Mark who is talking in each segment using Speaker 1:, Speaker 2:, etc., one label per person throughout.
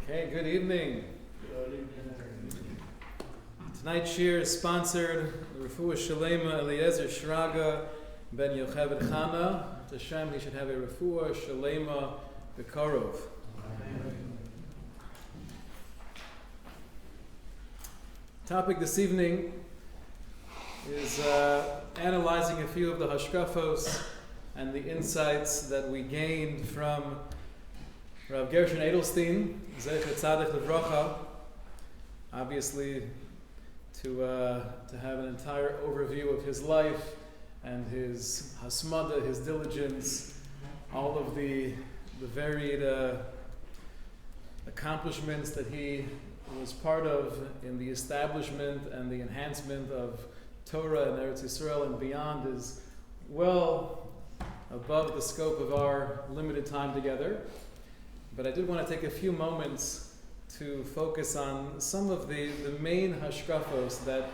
Speaker 1: Okay, good evening. Tonight's shir is sponsored Refuah Shalema Eliezer Shraga ben Yocheved Chana. To Hashem, he should have a Refuah Shalema Bekarov. Topic this evening is analyzing a few of the Hashkafos and the insights that we gained from Rav Gershon Edelstein, Zecher Tzaddik Levracha. Obviously, to have an entire overview of his life and his hasmada, his diligence, all of the varied accomplishments that he was part of in the establishment and the enhancement of Torah and Eretz Yisrael and beyond is well above the scope of our limited time together. But I did want to take a few moments to focus on some of the main hashkafos that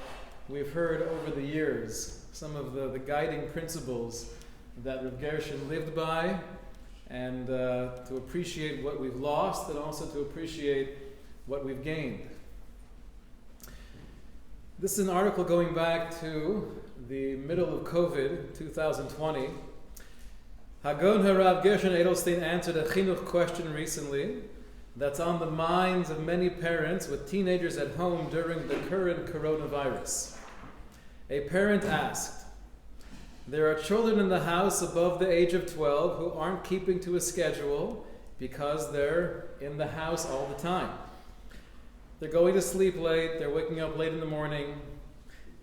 Speaker 1: we've heard over the years, some of the guiding principles that Rav Gershon lived by, and to appreciate what we've lost and also to appreciate what we've gained. This is an article going back to the middle of COVID, 2020. Hagon Harav Gershon Edelstein answered a chinuch question recently that's on the minds of many parents with teenagers at home during the current coronavirus. A parent asked, "There are children in the house above the age of 12 who aren't keeping to a schedule because they're in the house all the time. They're going to sleep late, they're waking up late in the morning.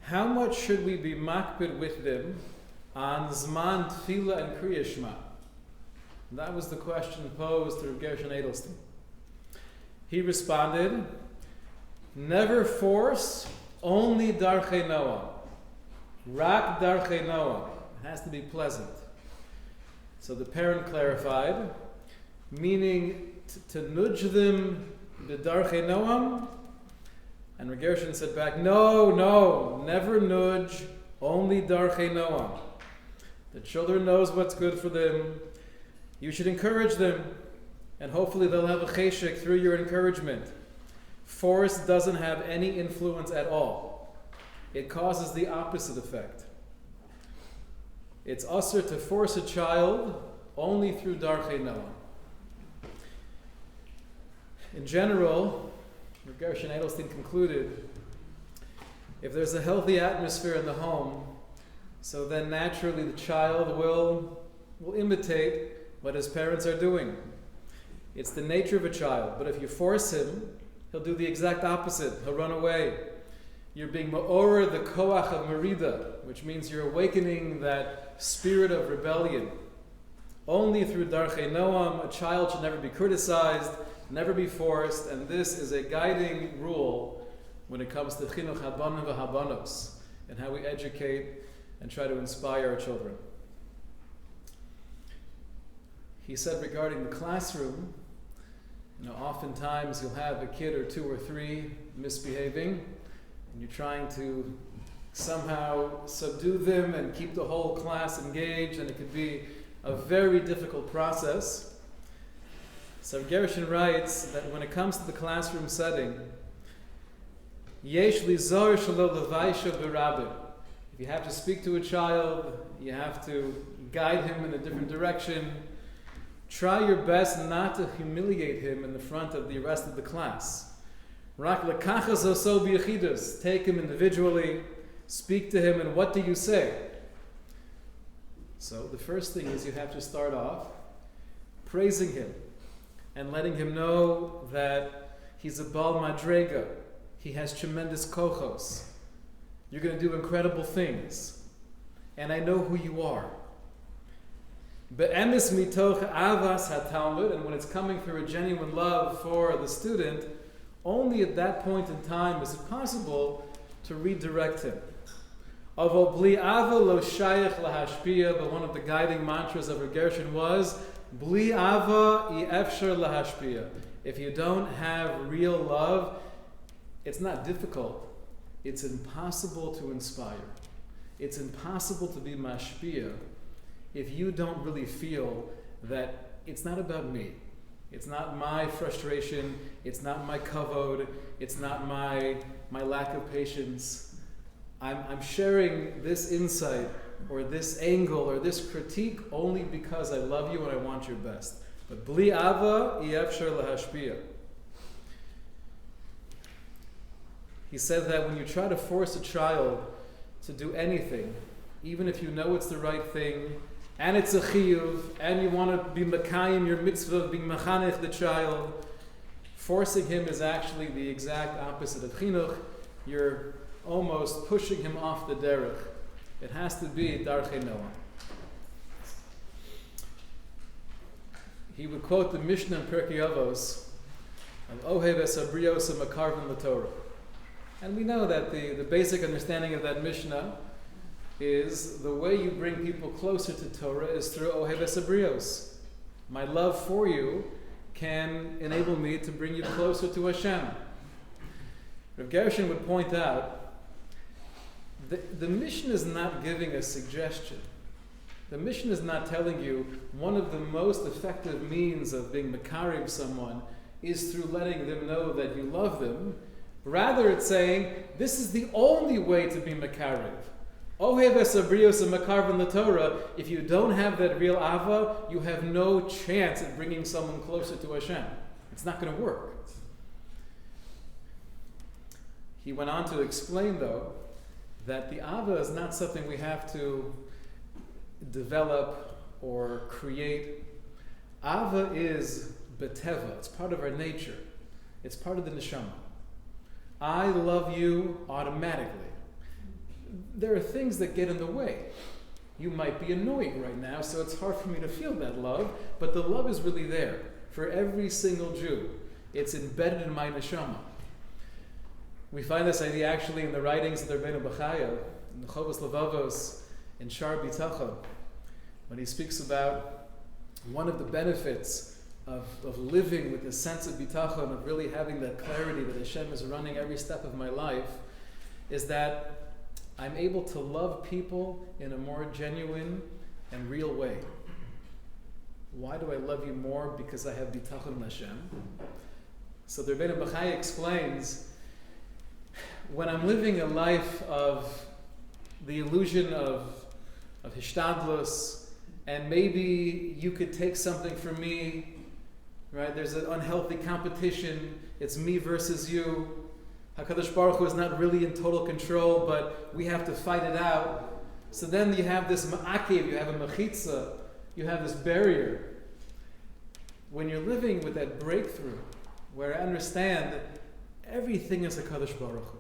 Speaker 1: How much should we be makpid with them on Zman Tefillah and Kriya Shema?" That was the question posed to Rav Gershon Edelstein. He responded, "Never force, only Darchei Noam. Rak Darchei Noam. It has to be pleasant." So the parent clarified, meaning to nudge them the Darchei Noam? And Rav Gershon said back, no, never nudge, only Darchei Noam. The children knows what's good for them. You should encourage them, and hopefully they'll have a cheshek through your encouragement. Force doesn't have any influence at all. It causes the opposite effect. It's usher to force a child only through Darchei Noam. In general, Rav Gershon Edelstein concluded, if there's a healthy atmosphere in the home, so then naturally the child will imitate what his parents are doing. It's the nature of a child. But if you force him, he'll do the exact opposite. He'll run away. You're being ma'orer the koach of merida, which means you're awakening that spirit of rebellion. Only through Darchei Noam, a child should never be criticized, never be forced, and this is a guiding rule when it comes to chinuch habanim v'habanos and how we educate and try to inspire our children. He said regarding the classroom, oftentimes you'll have a kid or two or three misbehaving, and you're trying to somehow subdue them and keep the whole class engaged, and it could be a very difficult process. So Gershon writes that when it comes to the classroom setting, yesh lizor shelo levaisha b'rabim. If you have to speak to a child, you have to guide him in a different direction. Try your best not to humiliate him in the front of the rest of the class. Rak lekachas oso b'yechidus. Take him individually, speak to him, and what do you say? So the first thing is you have to start off praising him and letting him know that he's a Baal Madrega. He has tremendous kochos. You're going to do incredible things. And I know who you are. Be'emes mitoch avas haTalmud, and when it's coming through a genuine love for the student, only at that point in time is it possible to redirect him. Avo bli ava lo shayach lahashpia, but one of the guiding mantras of Rav Gershon was bli ava I efshar lahashpia. If you don't have real love, it's not difficult. It's impossible to inspire. It's impossible to be mashpia if you don't really feel that it's not about me. It's not my frustration. It's not my kavod. It's not my lack of patience. I'm sharing this insight or this angle or this critique only because I love you and I want your best. But bli ava yefshar lahashpia. He said that when you try to force a child to do anything, even if you know it's the right thing, and it's a chiyuv, and you want to be makayim your mitzvah of being machanech the child, forcing him is actually the exact opposite of chinuch. You're almost pushing him off the derech. It has to be darchei Noah. He would quote the Mishnah in Pirkei Avos of Ohev es habrios hamakarvin l'Torah. And we know that the basic understanding of that Mishnah is the way you bring people closer to Torah is through Ohev es habrios. My love for you can enable me to bring you closer to Hashem. Rav Gershon would point out the Mishnah is not giving a suggestion. The Mishnah is not telling you one of the most effective means of being makarim someone is through letting them know that you love them. Rather, it's saying this is the only way to be makarim. Ohev es habrios hamakarvin l'Torah. If you don't have that real ava, you have no chance at bringing someone closer to Hashem. It's not going to work. He went on to explain, though, that the ava is not something we have to develop or create. Ava is beteva. It's part of our nature. It's part of the neshama. I love you automatically. There are things that get in the way. You might be annoying right now, so it's hard for me to feel that love, but the love is really there for every single Jew. It's embedded in my neshama. We find this idea actually in the writings of the Rebbeinu Bachaya, in the Chovos Levavos, in Shar Bitachon, when he speaks about one of the benefits of living with a sense of bitachon, of really having that clarity that Hashem is running every step of my life, is that I'm able to love people in a more genuine and real way. Why do I love you more? Because I have bitachon in Hashem. So the Rebbeinu Bachaya explains, when I'm living a life of the illusion of hishtadlus, and maybe you could take something from me, right? There's an unhealthy competition. It's me versus you. HaKadosh Baruch Hu is not really in total control, but we have to fight it out. So then you have this ma'akev, you have a mechitza, you have this barrier. When you're living with that breakthrough, where I understand that everything is HaKadosh Baruch Hu.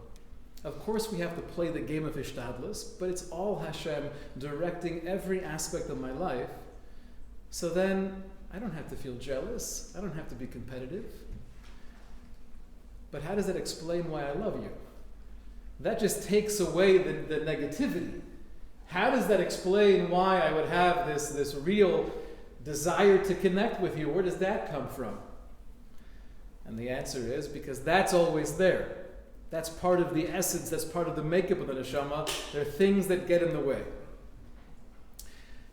Speaker 1: Of course we have to play the game of Ishtadlus, but it's all Hashem directing every aspect of my life. So then I don't have to feel jealous. I don't have to be competitive. But how does that explain why I love you? That just takes away the negativity. How does that explain why I would have this real desire to connect with you? Where does that come from? And the answer is because that's always there. That's part of the essence, that's part of the makeup of the neshama. There are things that get in the way.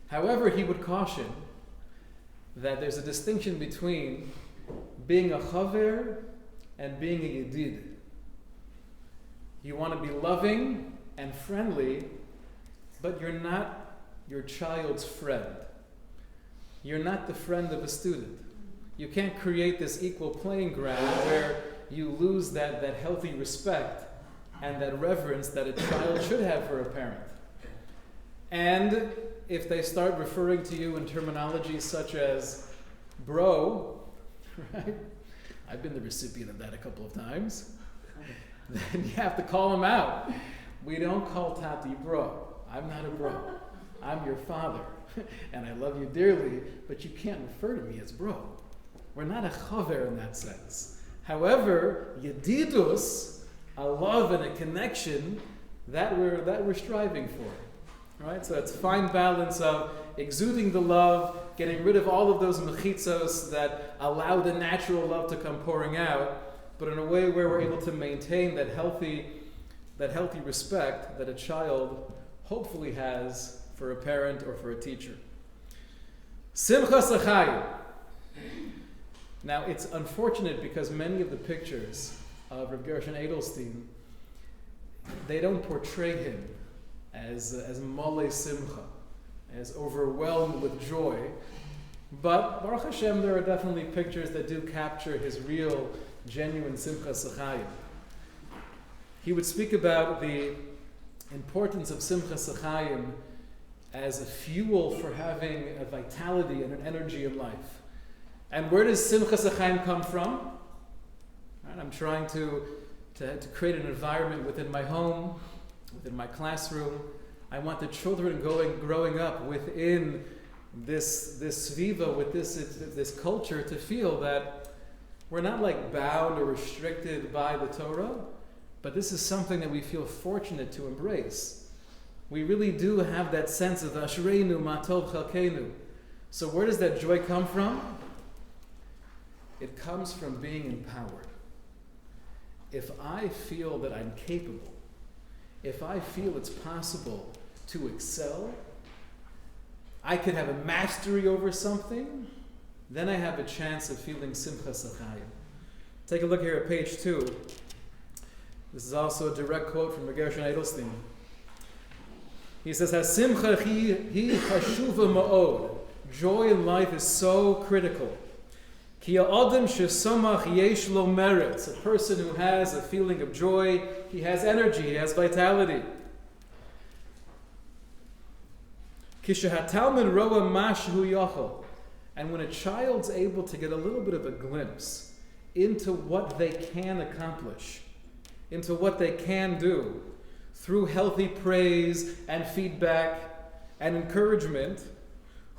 Speaker 1: However, he would caution that there's a distinction between being a chaver and being a yedid. You want to be loving and friendly, but you're not your child's friend. You're not the friend of a student. You can't create this equal playing ground where you lose that healthy respect and that reverence that a child should have for a parent. And if they start referring to you in terminology such as bro, right? I've been the recipient of that a couple of times. Then you have to call them out. We don't call Tati bro. I'm not a bro. I'm your father. And I love you dearly, but you can't refer to me as bro. We're not a chaver in that sense. However, yedidus, a love and a connection, that we're striving for, right? So it's fine balance of exuding the love, getting rid of all of those mechitzos that allow the natural love to come pouring out, but in a way where we're able to maintain that healthy respect that a child hopefully has for a parent or for a teacher. Simchas achayim. Now, it's unfortunate because many of the pictures of Rav Gershon Edelstein, they don't portray him as Mole Simcha, as overwhelmed with joy. But Baruch Hashem, there are definitely pictures that do capture his real, genuine Simcha Sachayim. He would speak about the importance of Simcha Sachayim as a fuel for having a vitality and an energy in life. And where does Simcha Sachayim come from? Right, I'm trying to create an environment within my home, within my classroom. I want the children growing up within this sviva, with this culture, to feel that we're not like bound or restricted by the Torah, but this is something that we feel fortunate to embrace. We really do have that sense of Ashreinu ma tov chalkeinu. So where does that joy come from? It comes from being empowered. If I feel that I'm capable, if I feel it's possible to excel, I could have a mastery over something, then I have a chance of feeling Simcha Sachayim. Take a look here at page 2. This is also a direct quote from Gershon Edelstein. He says, "Hasimcha hi chashuva ma'od." Joy in life is so critical. Ki ha'adam shesamach yesh lo meretz. A person who has a feeling of joy, he has energy, he has vitality. Ki shehatalmid roa mashu yachol. And when a child's able to get a little bit of a glimpse into what they can accomplish, into what they can do, through healthy praise and feedback and encouragement,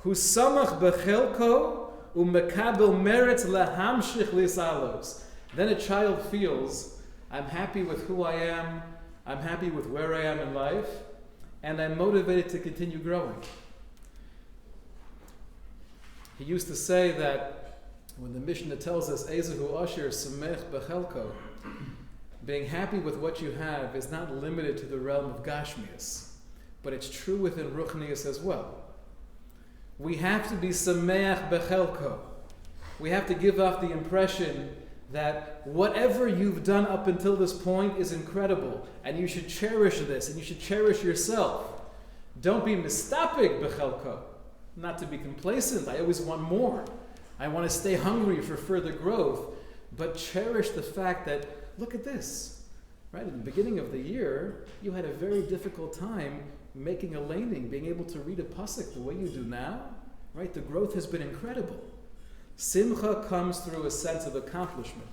Speaker 1: hu samach bechelko umekabel meretz lahamshich lisalos. Then a child feels, I'm happy with who I am, I'm happy with where I am in life, and I'm motivated to continue growing. He used to say that when the Mishnah tells us, Ezehu Asher Samech Bechelko, being happy with what you have is not limited to the realm of Gashmias, but it's true within Ruchnias as well. We have to be Sameach Bechelko. We have to give off the impression that whatever you've done up until this point is incredible, and you should cherish this, and you should cherish yourself. Don't be Mistapik Bechelko. Not to be complacent. I always want more. I want to stay hungry for further growth, but cherish the fact that, look at this, right? At the beginning of the year, you had a very difficult time making a laning, being able to read a pasuk the way you do now, right? The growth has been incredible. Simcha comes through a sense of accomplishment.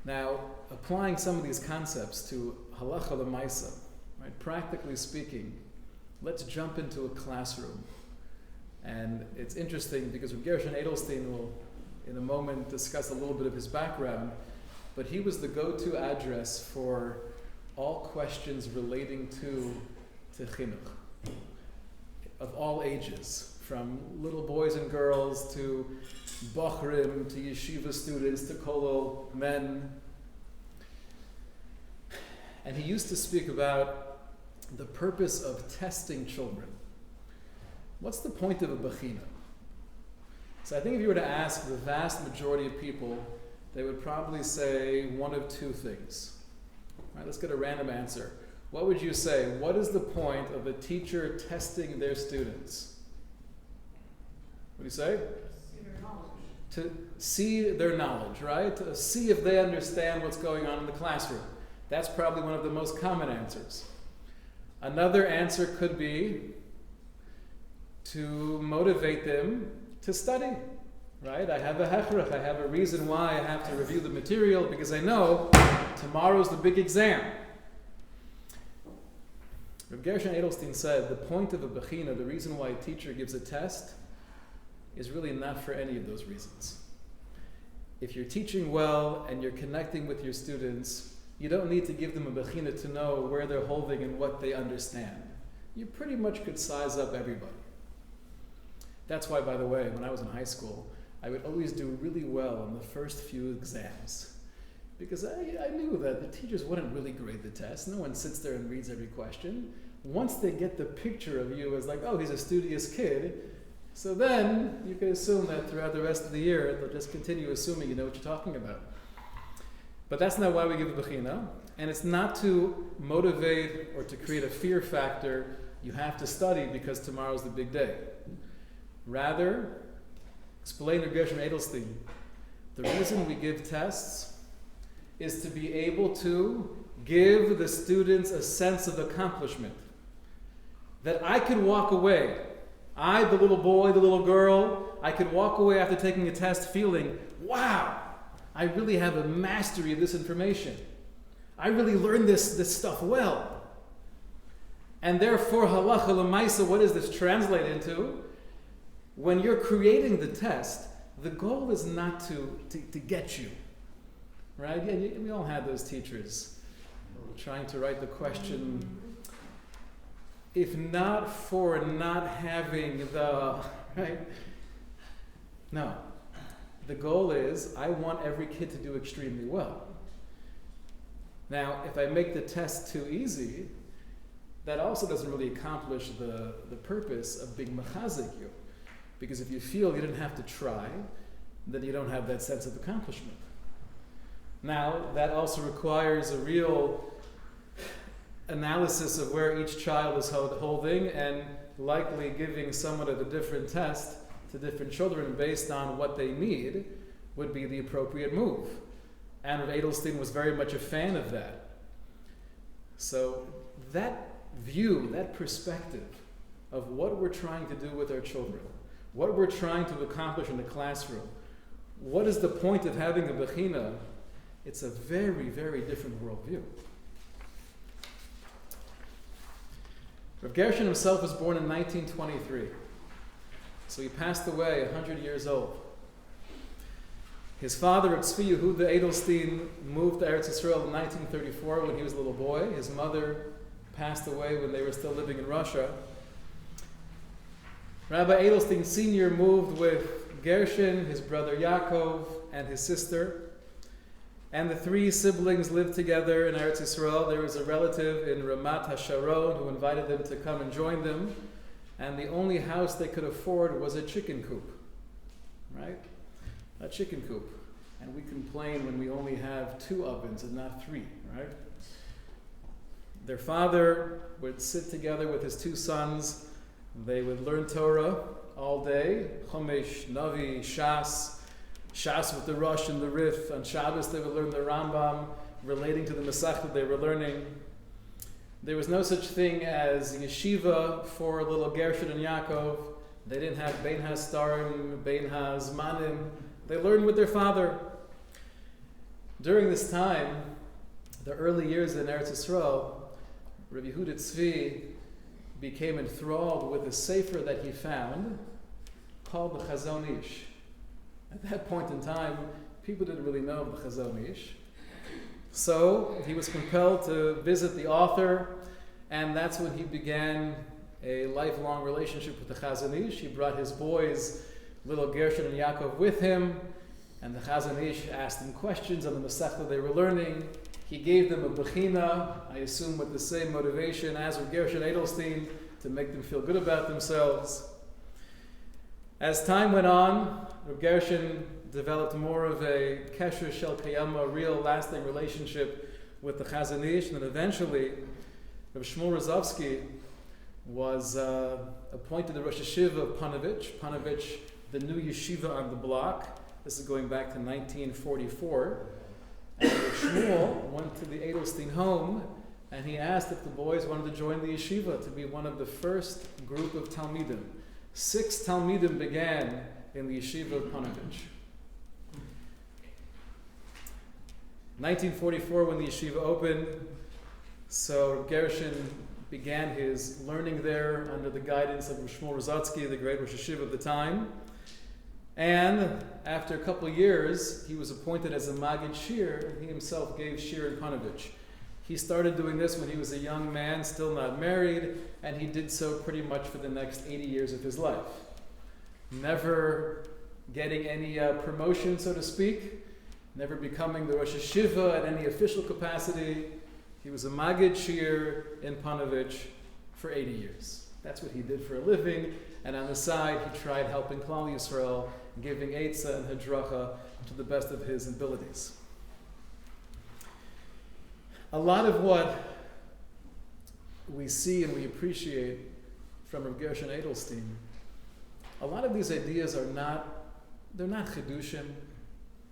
Speaker 1: Now, applying some of these concepts to halacha l'maisa, right? Practically speaking, let's jump into a classroom. And it's interesting because Gershon Edelstein will, in a moment, discuss a little bit of his background, but he was the go-to address for all questions relating to chinuch, of all ages, from little boys and girls to bachrim, to yeshiva students, to kollel men. And he used to speak about the purpose of testing children. What's the point of a bechina? So I think if you were to ask the vast majority of people, they would probably say one of two things. All right, let's get a random answer. What would you say? What is the point of a teacher testing their students? What do you say? To see their knowledge, right? To see if they understand what's going on in the classroom. That's probably one of the most common answers. Another answer could be to motivate them to study, right? I have a hechrach, I have a reason why I have to review the material because I know tomorrow's the big exam. Rav Gershon Edelstein said the point of a bechina, the reason why a teacher gives a test, is really not for any of those reasons. If you're teaching well and you're connecting with your students, you don't need to give them a bechina to know where they're holding and what they understand. You pretty much could size up everybody. That's why, by the way, when I was in high school, I would always do really well on the first few exams. Because I knew that the teachers wouldn't really grade the test. No one sits there and reads every question. Once they get the picture of you as like, oh, he's a studious kid, So then you can assume that throughout the rest of the year, they'll just continue assuming you know what you're talking about. But that's not why we give the Bechina. And it's not to motivate or to create a fear factor. You have to study because tomorrow's the big day. Rather, explain to Gershon Edelstein, the reason we give tests is to be able to give the students a sense of accomplishment. That I could walk away. I, the little boy, the little girl, I could walk away after taking a test feeling, wow, I really have a mastery of this information. I really learned this stuff well. And therefore, halacha l'maisa, what does this translate into? When you're creating the test, the goal is not to get you. Right? Yeah, we all had those teachers trying to write the question, if not for not having the, right? No. The goal is, I want every kid to do extremely well. Now, if I make the test too easy, that also doesn't really accomplish the purpose of being mechazik you. Because if you feel you didn't have to try, then you don't have that sense of accomplishment. Now, that also requires a real analysis of where each child is holding, and likely giving somewhat of a different test to different children based on what they need would be the appropriate move. And Rav Edelstein was very much a fan of that. So that view, that perspective of what we're trying to do with our children, what we're trying to accomplish in the classroom, what is the point of having a bechina, it's a very, very different worldview. Rav Gershon himself was born in 1923. So he passed away 100 years old. His father, Tzvi Yehuda Edelstein, moved to Eretz Yisrael in 1934 when he was a little boy. His mother passed away when they were still living in Russia. Rabbi Edelstein Sr. moved with Gershon, his brother Yaakov, and his sister. And the three siblings lived together in Eretz Yisrael. There was a relative in Ramat HaSharon who invited them to come and join them. And the only house they could afford was a chicken coop. Right? A chicken coop. And we complain when we only have 2 ovens and not 3, right? Their father would sit together with his 2 sons. They would learn Torah all day. Chumash, Navi, Shas with the Rosh and the Rif. On Shabbos they would learn the Rambam relating to the Masechta they were learning. There was no such thing as yeshiva for little Gershon and Yaakov. They didn't have Bein HaStarim, Bein HaZmanim. They learned with their father. During this time, the early years in Eretz Yisrael, Rabbi Yehuda Tzvi became enthralled with a sefer that he found called the Chazon Ish. At that point in time, people didn't really know of the Chazon Ish. So he was compelled to visit the author, and that's when he began a lifelong relationship with the Chazon Ish. He brought his boys, little Gershon and Yaakov, with him, and the Chazon Ish asked them questions on the Masechta they were learning. He gave them a bechina, I assume with the same motivation as with Gershon Edelstein, to make them feel good about themselves. As time went on, Rav Gershon developed more of a kesher shel kayama, a real lasting relationship with the Chazon Ish, and then eventually Rav Shmuel Rozovsky was appointed the Rosh Yeshiva of Panovich, the new yeshiva on the block. This is going back to 1944. And Shmuel went to the Edelstein home, and he asked if the boys wanted to join the yeshiva to be one of the first group of Talmidim. 6 Talmidim began in the yeshiva of Panovich. 1944, when the yeshiva opened, so Gershon began his learning there under the guidance of Shmuel Rozovsky, the great Rosh Yeshiva of the time. And after a couple of years, he was appointed as a Magid Shir, and he himself gave Shir in Panovich. He started doing this when he was a young man, still not married, and he did so pretty much for the next 80 years of his life. Never getting any promotion, so to speak, never becoming the Rosh Yeshiva at any official capacity. He was a Magid Shir in Panovich for 80 years. That's what he did for a living, and on the side he tried helping Klal Yisrael, giving Eitzah and Hadracha to the best of his abilities. A lot of what we see and we appreciate from Rav Gershon Edelstein, a lot of these ideas are they're not chidushim,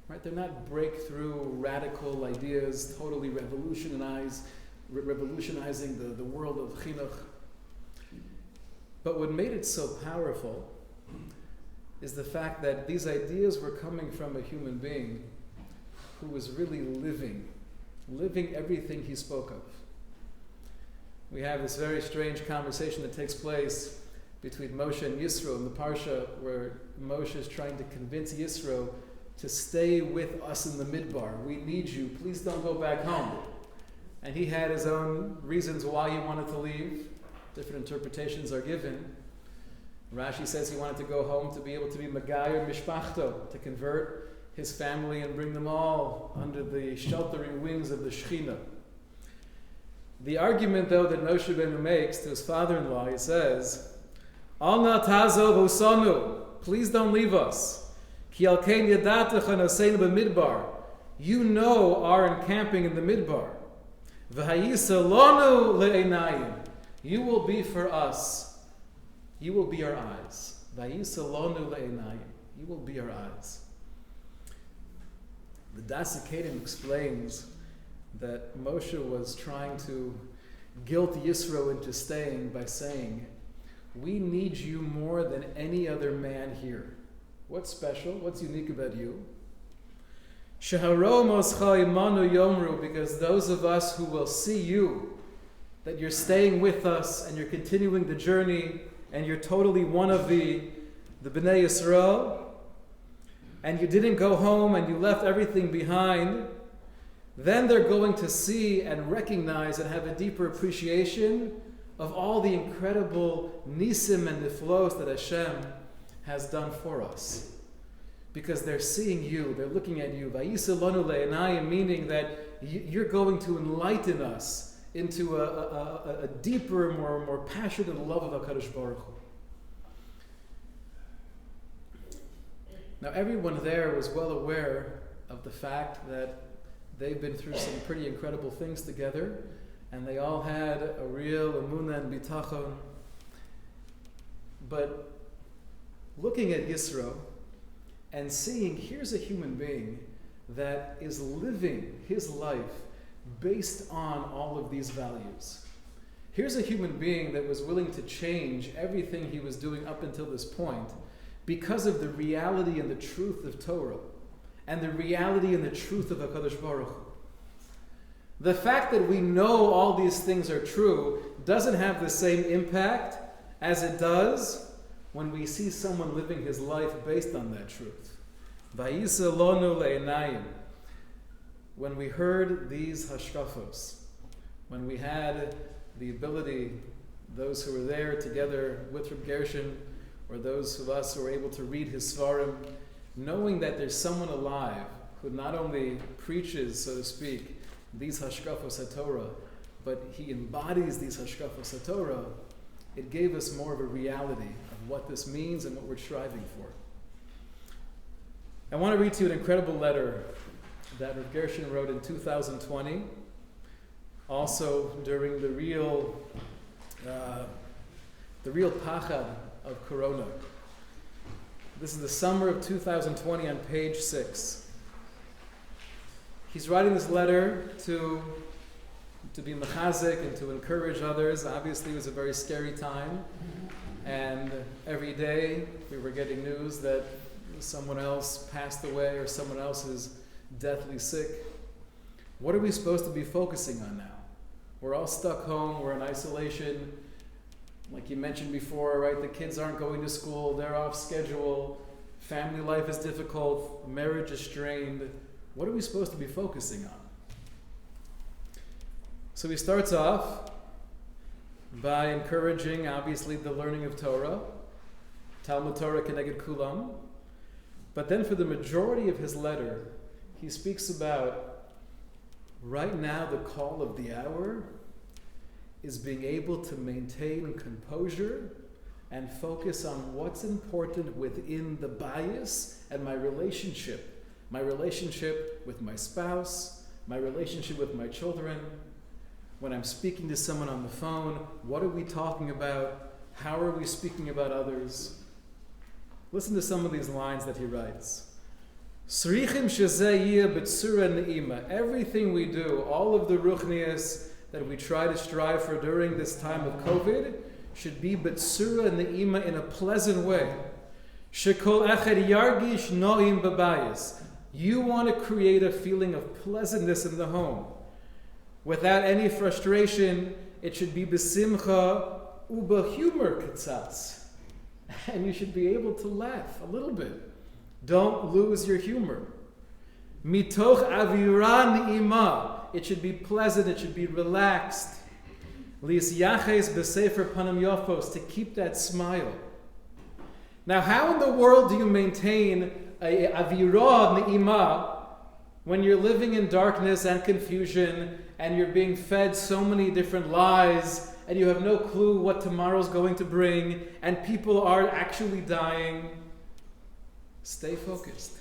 Speaker 1: right? They're not breakthrough, radical ideas, totally revolutionizing the world of chinuch. But what made it so powerful is the fact that these ideas were coming from a human being who was really living everything he spoke of. We have this very strange conversation that takes place between Moshe and Yisro in the Parsha, where Moshe is trying to convince Yisro to stay with us in the Midbar. We need you. Please don't go back home. And he had his own reasons why he wanted to leave. Different interpretations are given. Rashi says he wanted to go home to be able to be Magayer Mishpachto, to convert his family and bring them all under the sheltering wings of the Shekhinah. The argument, though, that Moshe Rabbeinu makes to his father-in-law, he says, Al na tazov osanu, please don't leave us. Ki al kein yadatach anoseinu b'midbar, you know our encamping in the Midbar. V'hayisa lonu le'einayim, you will be for us, you will be our eyes. V'hayisa lonu le'einayim, you will be our eyes. The Das Akedim explains that Moshe was trying to guilt Yisro into staying by saying, we need you more than any other man here. What's special? What's unique about you? Sheharo moscha imanu yomru, because those of us who will see you, that you're staying with us and you're continuing the journey and you're totally one of the Bnei Yisrael, and you didn't go home and you left everything behind, then they're going to see and recognize and have a deeper appreciation of all the incredible nisim and niflos that Hashem has done for us. Because they're seeing you, they're looking at you. Vayisa lanu le'enayim, meaning that you're going to enlighten us into a deeper, more passionate love of HaKadosh Baruch Hu. Now everyone there was well aware of the fact that they've been through some pretty incredible things together, and they all had a real emunah and bitachon. But looking at Yisro and seeing, here's a human being that is living his life based on all of these values. Here's a human being that was willing to change everything he was doing up until this point because of the reality and the truth of Torah and the reality and the truth of HaKadosh Baruch Hu. The fact that we know all these things are true doesn't have the same impact as it does when we see someone living his life based on that truth. Vayisa lonu le'enayim. When we heard these Hashkafos, when we had the ability, those who were there together with Reb Gershon, or those of us who were able to read his Svarim, knowing that there's someone alive who not only preaches, so to speak, these Hashkafos HaTorah, but he embodies these Hashkafos HaTorah, it gave us more of a reality of what this means and what we're striving for. I want to read to you an incredible letter that Rav Gershon wrote in 2020, also during the real pachad of Corona. This is the summer of 2020 on page 6. He's writing this letter to be mechazik and to encourage others. Obviously, it was a very scary time, and every day we were getting news that someone else passed away or someone else is deathly sick. What are we supposed to be focusing on now? We're all stuck home, we're in isolation. Like you mentioned before, right? The kids aren't going to school, they're off schedule, family life is difficult, marriage is strained. What are we supposed to be focusing on? So he starts off by encouraging, obviously, the learning of Torah, Talmud Torah Keneged Kulam. But then for the majority of his letter, he speaks about, right now the call of the hour is being able to maintain composure and focus on what's important within the bias and my relationship with my spouse, my relationship with my children. When I'm speaking to someone on the phone, what are we talking about? How are we speaking about others? Listen to some of these lines that he writes. Everything we do, all of the ruchnias that we try to strive for during this time of COVID, should be b'tzura ne'ima, in a pleasant way. Shekol echad yargish no'im b'bayis. You want to create a feeling of pleasantness in the home. Without any frustration, it should be b'simcha u'b'humor katzatz. And you should be able to laugh a little bit. Don't lose your humor. Mitoch avira ne'ima. It should be pleasant, it should be relaxed. Lis yaches b'sefer panim yofos, to keep that smile. Now, how in the world do you maintain a avira ne'ima when you're living in darkness and confusion and you're being fed so many different lies and you have no clue what tomorrow's going to bring and people are actually dying? Stay focused.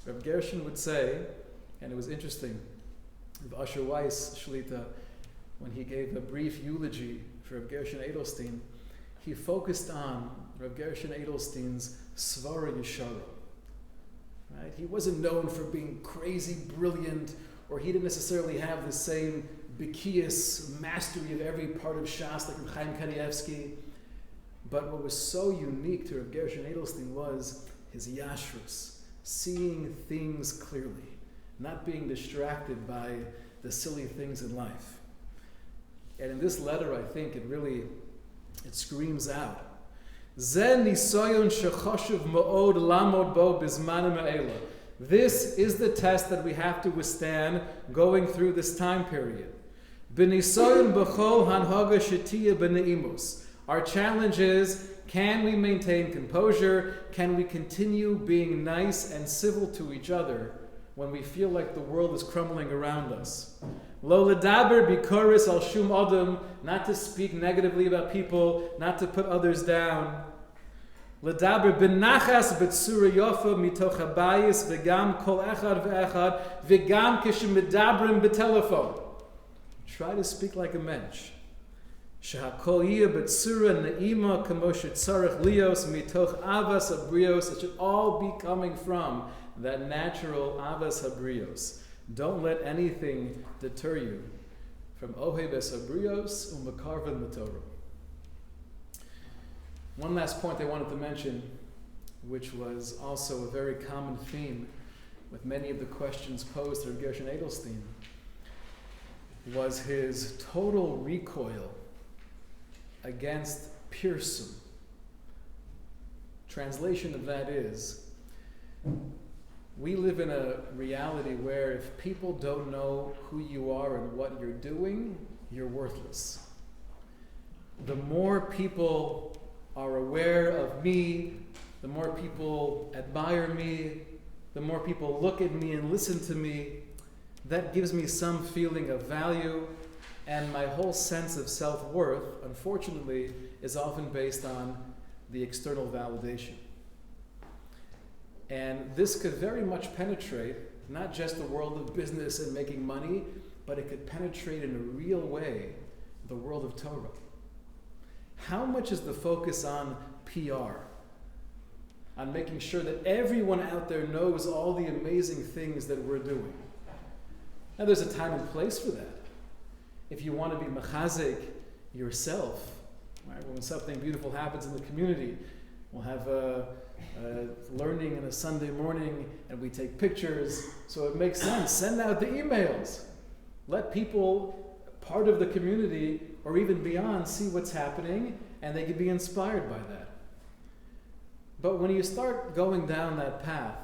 Speaker 1: Reb Gershon would say, and it was interesting, Reb Asher Weiss Shlita, when he gave a brief eulogy for Reb Gershon Edelstein, he focused on Reb Gershon Edelstein's Svara Yeshara. Right? He wasn't known for being crazy brilliant, or he didn't necessarily have the same Bikias mastery of every part of Shas like Reb Chaim Kanievsky. But what was so unique to Reb Gershon Edelstein was his yashrus, seeing things clearly, not being distracted by the silly things in life. And in this letter, I think it screams out. This is the test that we have to withstand going through this time period. Our challenge is, can we maintain composure? Can we continue being nice and civil to each other when we feel like the world is crumbling around us? Lo ledaber bikoris al shum adam, not to speak negatively about people, not to put others down. Ledaber benachas b'tzura yofa mitoch habayis v'gam kol echad v'echad v'gam kishemedabrim b'telefon. Try to speak like a mensch. Shehakol yeh b'tzura ne'ima k'moshe tzarech lios mitoch avas habrios. It should all be coming from that natural avas habrios. Don't let anything deter you from ohebes habrios u'makarvan matorah. One last point I wanted to mention, which was also a very common theme with many of the questions posed to Gershon Edelstein, was his total recoil against pirsum. Translation of that is, we live in a reality where if people don't know who you are and what you're doing, you're worthless. The more people are aware of me, the more people admire me, the more people look at me and listen to me, that gives me some feeling of value, and my whole sense of self-worth, unfortunately, is often based on the external validation. And this could very much penetrate not just the world of business and making money, but it could penetrate in a real way the world of Torah. How much is the focus on PR? On making sure that everyone out there knows all the amazing things that we're doing. Now there's a time and place for that. If you want to be mechazik yourself, right? When something beautiful happens in the community, we'll have a learning on a Sunday morning and we take pictures, so it makes sense. Send out the emails. Let people, part of the community or even beyond, see what's happening, and they can be inspired by that. But when you start going down that path,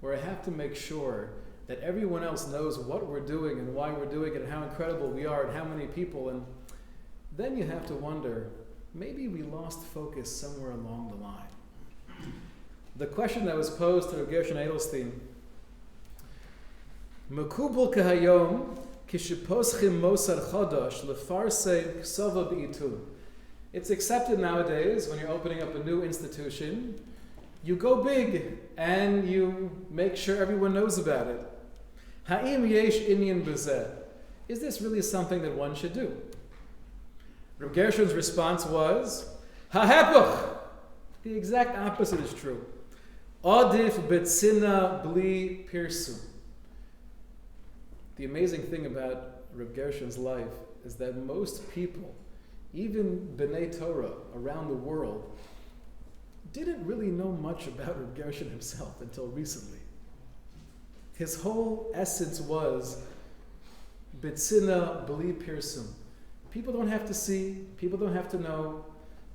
Speaker 1: where I have to make sure that everyone else knows what we're doing and why we're doing it and how incredible we are and how many people, and then you have to wonder, maybe we lost focus somewhere along the line. The question that was posed to Gershon Edelstein, Mekubal kahayom kishiposchim mosar chodosh lefarsei ksava b'itun. It's accepted nowadays when you're opening up a new institution, you go big and you make sure everyone knows about it. Ha'im yesh inyan b'zeh. Is this really something that one should do? Reb Gershon's response was, ha'hepach. The exact opposite is true. Adif betzina bli pirsum. The amazing thing about Reb Gershon's life is that most people, even B'nai Torah around the world, didn't really know much about Reb Gershon himself until recently. His whole essence was betzina bli pirsum. People don't have to see, people don't have to know.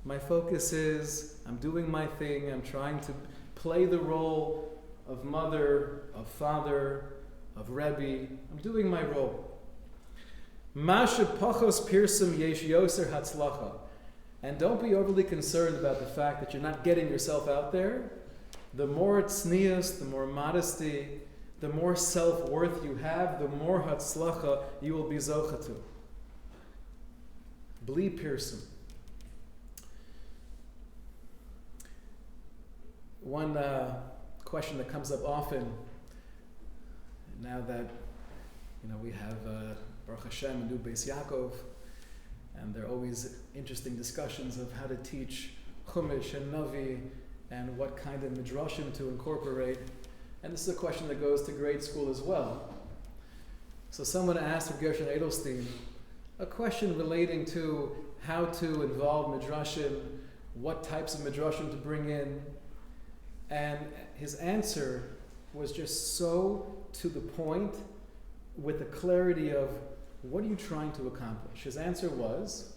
Speaker 1: My focus is, I'm doing my thing, I'm trying to play the role of mother, of father, of Rebbe. I'm doing my role. Masha pachos pirsum yesh yoser hatzlacha. And don't be overly concerned about the fact that you're not getting yourself out there. The more tznius, the more modesty, the more self-worth you have, the more hatzlacha you will be zocha to. Bli pirsum. One question that comes up often, now that we have Baruch Hashem and new Beis Yaakov, and there are always interesting discussions of how to teach Chumash and Navi and what kind of midrashim to incorporate. And this is a question that goes to grade school as well. So someone asked Gershon Edelstein a question relating to how to involve midrashim, what types of midrashim to bring in. And his answer was just so to the point, with the clarity of, what are you trying to accomplish? His answer was,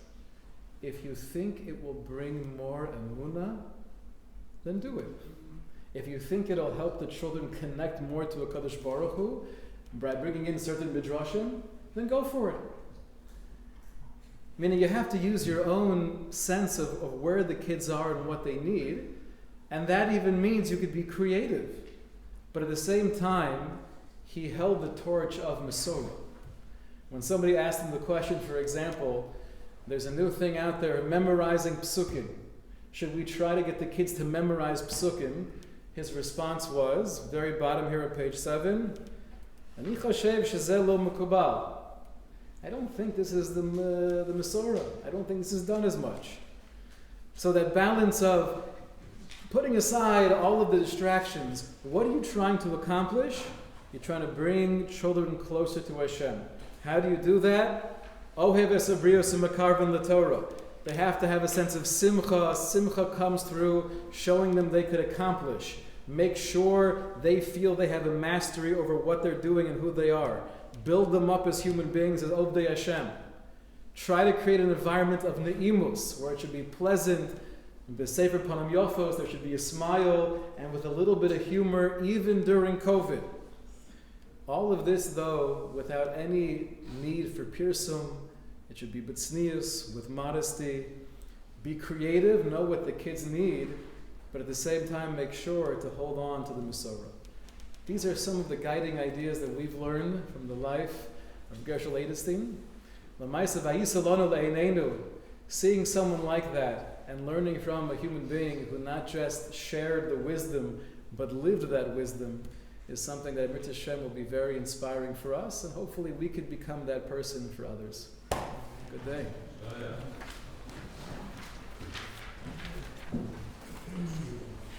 Speaker 1: if you think it will bring more emunah, then do it. If you think it'll help the children connect more to a Kadosh Baruch Hu by bringing in certain midrashim, then go for it. Meaning you have to use your own sense of where the kids are and what they need. And that even means you could be creative. But at the same time, he held the torch of Masorah. When somebody asked him the question, for example, there's a new thing out there, memorizing psukim. Should we try to get the kids to memorize psukim? His response was, very bottom here at page 7, Ani choshev shezeh lo mekubal. I don't think this is the Masorah. I don't think this is done as much. So that balance of putting aside all of the distractions, what are you trying to accomplish? You're trying to bring children closer to Hashem. How do you do that? Ohev esabrios u'makarvan l'Torah. They have to have a sense of simcha. Simcha comes through showing them they could accomplish. Make sure they feel they have a mastery over what they're doing and who they are. Build them up as human beings, as Ovdei Hashem. Try to create an environment of ne'imus, where it should be pleasant. B'sefer panam yofos, there should be a smile, and with a little bit of humor, even during COVID. All of this, though, without any need for pirsum. It should be b'tznius, with modesty. Be creative, know what the kids need, but at the same time make sure to hold on to the Masorah. These are some of the guiding ideas that we've learned from the life of Gershon Edelstein. Seeing someone like that and learning from a human being who not just shared the wisdom but lived that wisdom is something that Mitzvah Shem will be very inspiring for us, and hopefully we could become that person for others. Good day.